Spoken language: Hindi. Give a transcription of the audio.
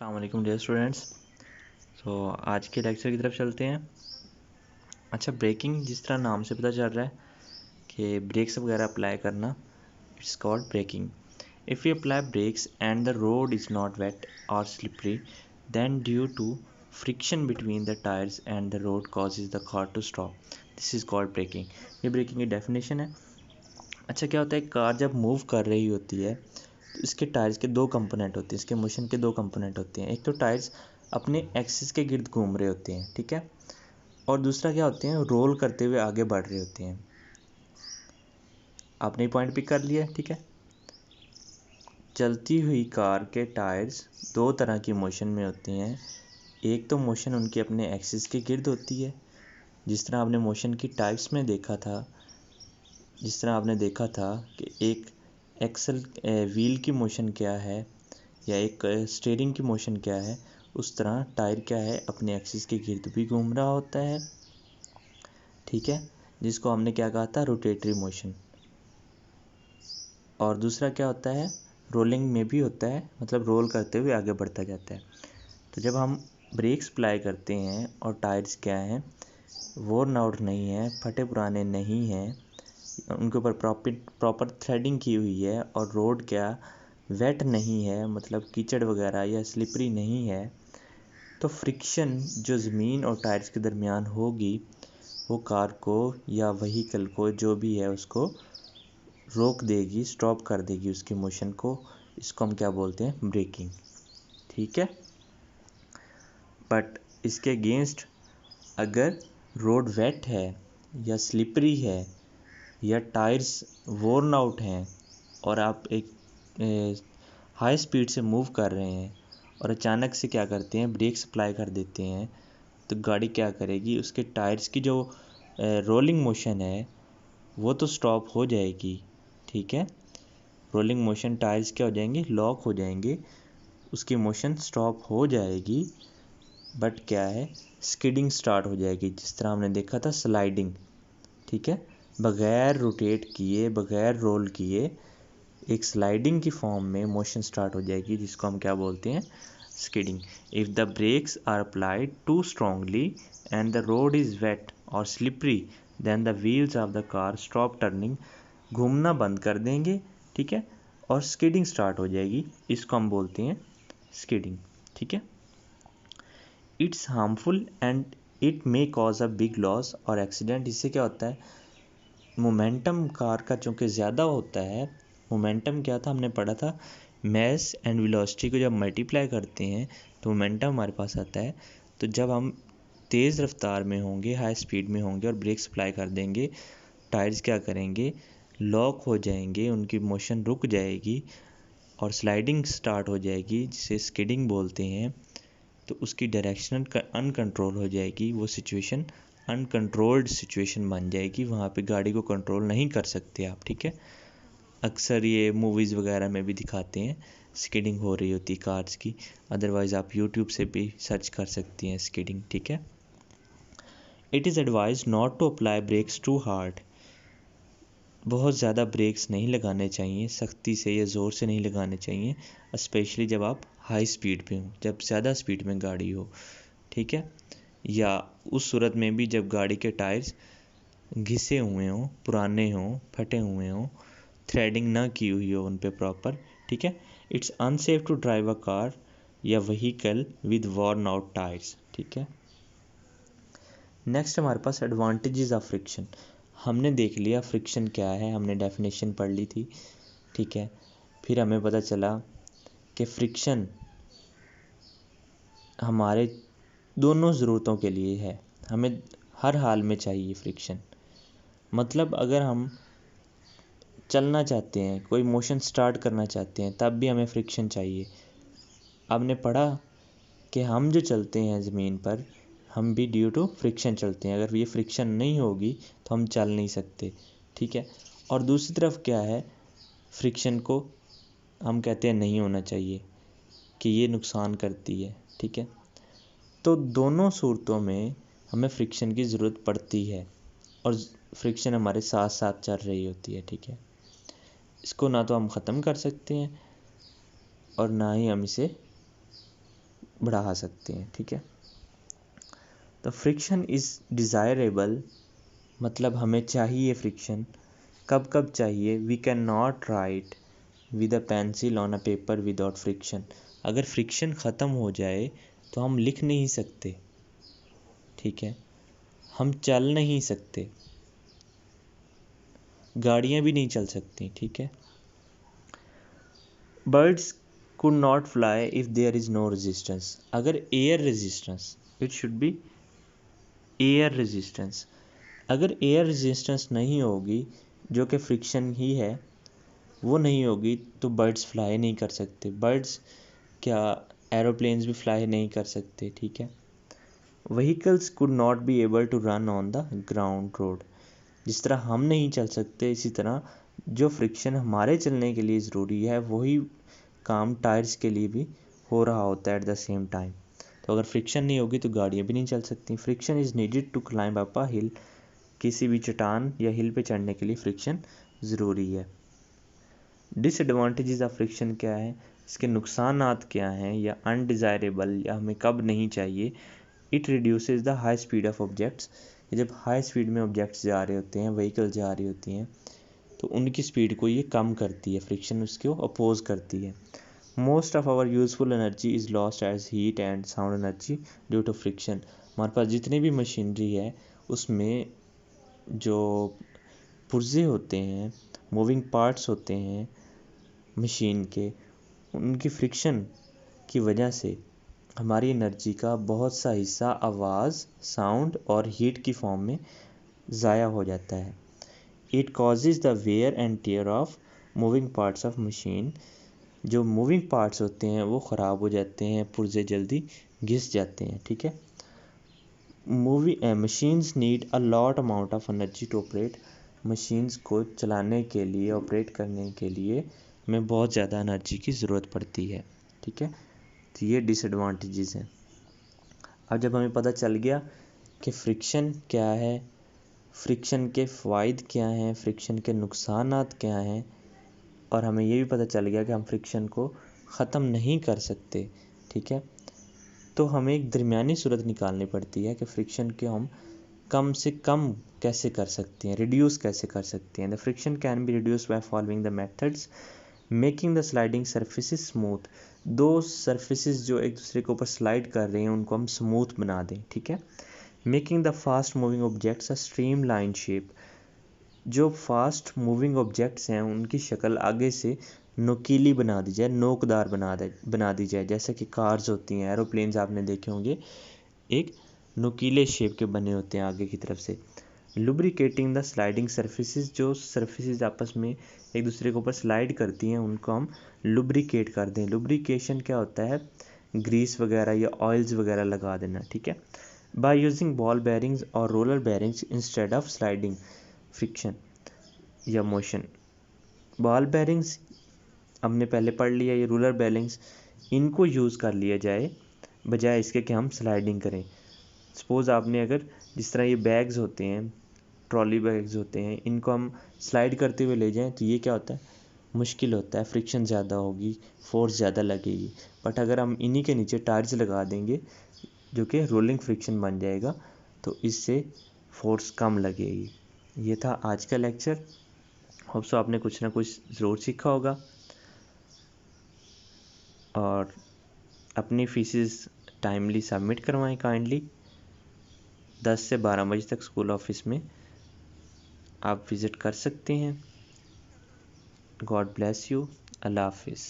अस्सलाम वालेकुम डियर स्टूडेंट्स। आज के लेक्चर की तरफ चलते हैं। अच्छा, ब्रेकिंग जिस तरह नाम से पता चल रहा है कि ब्रेक्स वगैरह अप्लाई करना, it's called braking. If you apply brakes and the road is not wet और slippery, then due to friction between the tyres and the road causes the car to stop, this is called braking. ये ब्रेकिंग की डेफिनेशन है। अच्छा, क्या होता है, कार जब मूव कर रही होती है तो इसके टायर्स के दो कंपोनेंट होते हैं, इसके मोशन के दो कंपोनेंट होते हैं। एक तो टायर्स अपने एक्सिस के गिर्द घूम रहे होते हैं, ठीक है, और दूसरा क्या होते हैं, रोल करते हुए आगे बढ़ रहे होते हैं। आपने पॉइंट पिक कर लिया, ठीक है। चलती हुई कार के टायर्स दो तरह की मोशन में होती हैं। एक तो मोशन उनके अपने एक्सिस के गिर्द होती है, जिस तरह आपने मोशन की टाइप्स में देखा था, जिस तरह आपने देखा था कि एक एक्सल व्हील की मोशन क्या है या एक स्टीयरिंग की मोशन क्या है, उस तरह टायर क्या है, अपने एक्सिस के गिर्द भी घूम रहा होता है, ठीक है, जिसको हमने क्या कहा था, रोटेटरी मोशन। और दूसरा क्या होता है, रोलिंग में भी होता है, मतलब रोल करते हुए आगे बढ़ता जाता है। तो जब हम ब्रेक्स अप्लाई करते हैं और टायर्स क्या हैं, वोर्न आउट नहीं है, फटे पुराने नहीं हैं, उनके ऊपर प्रॉपर थ्रेडिंग की हुई है, और रोड क्या वेट नहीं है, मतलब कीचड़ वगैरह या स्लिपरी नहीं है, तो फ्रिक्शन जो ज़मीन और टायर्स के दरमियान होगी वो कार को या व्हीकल को जो भी है उसको रोक देगी, स्टॉप कर देगी उसकी मोशन को। इसको हम क्या बोलते हैं, ब्रेकिंग, ठीक है। बट इसके अगेंस्ट अगर रोड वेट है या स्लिपरी है या टायर्स वोर्न आउट हैं और आप एक हाई स्पीड से मूव कर रहे हैं और अचानक से क्या करते हैं, ब्रेक्स अप्लाई कर देते हैं, तो गाड़ी क्या करेगी, उसके टायर्स की जो रोलिंग मोशन है वो तो स्टॉप हो जाएगी, ठीक है। रोलिंग मोशन, टायर्स क्या हो जाएंगे, लॉक हो जाएंगे, उसकी मोशन स्टॉप हो जाएगी। बट क्या है, स्किडिंग स्टार्ट हो जाएगी, जिस तरह हमने देखा था स्लाइडिंग, ठीक है, बगैर रोटेट किए, बगैर रोल किए एक स्लाइडिंग की फॉर्म में मोशन स्टार्ट हो जाएगी, जिसको हम क्या बोलते हैं, skidding. If the brakes are applied too strongly and the road is wet और slippery, then the wheels of the car stop turning, घूमना बंद कर देंगे, ठीक है, और स्किडिंग स्टार्ट हो जाएगी, इसको हम बोलते हैं स्किडिंग, ठीक है। It's harmful and it may cause a big loss और एक्सीडेंट। इससे क्या होता है, मोमेंटम कार का चूँकि ज़्यादा होता है, मोमेंटम क्या था, हमने पढ़ा था, मैस एंड वेलोसिटी को जब मल्टीप्लाई करते हैं तो मोमेंटम हमारे पास आता है। तो जब हम तेज़ रफ्तार में होंगे, हाई स्पीड में होंगे और ब्रेक्स अप्लाई कर देंगे, टायर्स क्या करेंगे, लॉक हो जाएंगे, उनकी मोशन रुक जाएगी और स्लाइडिंग स्टार्ट हो जाएगी, जिसे स्किडिंग बोलते हैं। तो उसकी डायरेक्शन अनकंट्रोल हो जाएगी, वो सिचुएशन अनकंट्रोल्ड सिचुएशन बन जाएगी, वहाँ पे गाड़ी को कंट्रोल नहीं कर सकते आप, ठीक है। अक्सर ये मूवीज़ वगैरह में भी दिखाते हैं, स्किडिंग हो रही होती कार्स की, अदरवाइज़ आप यूट्यूब से भी सर्च कर सकती हैं स्किडिंग, ठीक है। It is advise not to apply brakes too hard, बहुत ज़्यादा ब्रेक्स नहीं लगाने चाहिए, सख्ती से या ज़ोर से नहीं लगाने चाहिए, स्पेशली जब आप हाई स्पीड पे हो, जब ज़्यादा स्पीड में गाड़ी हो, ठीक है, या उस सूरत में भी जब गाड़ी के टायर्स घिसे हुए हों, पुराने हों, फटे हुए हों, थ्रेडिंग ना की हुई हो उन पे प्रॉपर, ठीक है। It's unsafe to drive a car या vehicle with worn out tyres, ठीक है। नेक्स्ट हमारे पास एडवांटेजेस ऑफ फ्रिक्शन। हमने देख लिया फ्रिक्शन क्या है, हमने डेफिनेशन पढ़ ली थी, ठीक है। फिर हमें पता चला कि फ्रिक्शन हमारे दोनों ज़रूरतों के लिए है, हमें हर हाल में चाहिए फ्रिक्शन। मतलब अगर हम चलना चाहते हैं, कोई मोशन स्टार्ट करना चाहते हैं, तब भी हमें फ्रिक्शन चाहिए। आपने पढ़ा कि हम जो चलते हैं ज़मीन पर, हम भी ड्यू टू फ्रिक्शन चलते हैं, अगर ये फ्रिक्शन नहीं होगी तो हम चल नहीं सकते, ठीक है। और दूसरी तरफ क्या है, फ्रिक्शन को हम कहते हैं नहीं होना चाहिए, कि ये नुकसान करती है, ठीक है। तो दोनों सूरतों में हमें फ्रिक्शन की ज़रूरत पड़ती है और फ्रिक्शन हमारे साथ साथ चल रही होती है, ठीक है। इसको ना तो हम ख़त्म कर सकते हैं और ना ही हम इसे बढ़ा सकते हैं, ठीक है। तो फ्रिक्शन इज़ डिज़ायरेबल, मतलब हमें चाहिए फ्रिक्शन। कब कब चाहिए? We can not write with a pencil on a paper without friction. अगर फ्रिक्शन ख़त्म हो जाए तो हम लिख नहीं सकते, ठीक है। हम चल नहीं सकते, गाड़ियाँ भी नहीं चल सकती, ठीक है। Birds could not fly if there is no resistance. अगर air resistance, it should be air resistance. अगर एयर रेजिस्टेंस नहीं होगी, जो कि फ्रिक्शन ही है, वो नहीं होगी तो बर्ड्स फ्लाई नहीं कर सकते। बर्ड्स क्या, एरोप्लेन्स भी फ्लाई नहीं कर सकते, ठीक है। Vehicles could not be able to run on the ground road. जिस तरह हम नहीं चल सकते, इसी तरह जो फ्रिक्शन हमारे चलने के लिए ज़रूरी है वही काम टायर्स के लिए भी हो रहा होता है एट द सेम टाइम। तो अगर फ्रिक्शन नहीं होगी तो गाड़ियाँ भी नहीं चल सकती। Friction is needed to climb up a hill. किसी भी चट्टान या हिल पे चढ़ने के लिए फ्रिक्शन ज़रूरी है। डिसएडवांटेजेस ऑफ फ्रिक्शन क्या है, इसके नुकसानात क्या हैं, या अनडिज़ायरेबल, या हमें कब नहीं चाहिए। It reduces the high speed of objects. जब हाई स्पीड में ऑब्जेक्ट्स जा रहे होते हैं, व्हीकल जा रही होती हैं, तो उनकी स्पीड को ये कम करती है, फ्रिक्शन उसको अपोज करती है। Most of our useful energy is lost as heat and sound energy due to friction. हमारे पास जितनी भी मशीनरी है उसमें जो पुर्जे होते हैं, मूविंग पार्ट्स होते हैं मशीन के, उनकी फ्रिक्शन की वजह से हमारी एनर्जी का बहुत सा हिस्सा आवाज़, साउंड और हीट की फॉर्म में ज़ाया हो जाता है। It causes the wear and tear of moving parts of machine. जो मूविंग पार्ट्स होते हैं वो ख़राब हो जाते हैं, पुर्जे जल्दी घिस जाते हैं, ठीक है। Machines need a lot amount of energy to operate. Machines को चलाने के लिए, ऑपरेट करने के लिए हमें बहुत ज़्यादा एनर्जी की ज़रूरत पड़ती है, ठीक है। तो ये डिसएडवांटेजेस हैं। अब जब हमें पता चल गया कि फ्रिक्शन क्या है, फ्रिक्शन के फ़ायदे क्या हैं, फ्रिक्शन के नुकसानात क्या हैं, और हमें ये भी पता चल गया कि हम फ्रिक्शन को ख़त्म नहीं कर सकते, ठीक है, तो हमें एक दरमियानी सूरत निकालनी पड़ती है कि फ्रिक्शन को हम कम से कम कैसे कर सकते हैं, रिड्यूस कैसे कर सकते हैं। The friction can be reduce by following the methods. Making the sliding surfaces smooth. दो सर्फेसिस जो एक दूसरे के ऊपर स्लाइड कर रहे हैं उनको हम स्मूथ बना दें, ठीक है। Making the fast moving objects a stream line shape. जो फास्ट मूविंग ऑब्जेक्ट्स हैं उनकी शक्ल आगे से नुकीली बना दी जाए, नोकदार बना दी जाए। जैसे कि कार्स होती हैं, एरोप्लेन्स आपने देखे होंगे, एक नुकीले शेप के बने होते हैं आगे की तरफ से। Lubricating the sliding surfaces. जो सर्फेसिस आपस में एक दूसरे के ऊपर स्लाइड करती हैं उनको हम लुब्रिकेट कर दें। लुब्रिकेशन क्या होता है, ग्रीस वगैरह या ऑयल्स वगैरह लगा देना, ठीक है। बाय यूजिंग बॉल बेयरिंग्स और roller bearings instead of sliding friction या मोशन। बॉल बेयरिंग्स हमने पहले पढ़ लिया, ये रोलर बेयरिंग्स, इनको यूज़ कर लिया जाए बजाय इसके कि हम स्लाइडिंग करें। सपोज़ आपने अगर जिस तरह ये बैग्स होते हैं, ट्रॉली बैग्स होते हैं, इनको हम स्लाइड करते हुए ले जाएं तो ये क्या होता है, मुश्किल होता है, फ्रिक्शन ज़्यादा होगी, फोर्स ज़्यादा लगेगी। बट अगर हम इन्हीं के नीचे टायर्स लगा देंगे जो कि रोलिंग फ्रिक्शन बन जाएगा तो इससे फोर्स कम लगेगी। ये था आज का लेक्चर। होप सो आपने कुछ ना कुछ ज़रूर सीखा होगा, और अपनी फीसेस टाइमली सबमिट करवाएं काइंडली। 10 से 12 बजे तक स्कूल ऑफिस में आप विज़िट कर सकते हैं। God bless you. अल्लाह हाफिज़।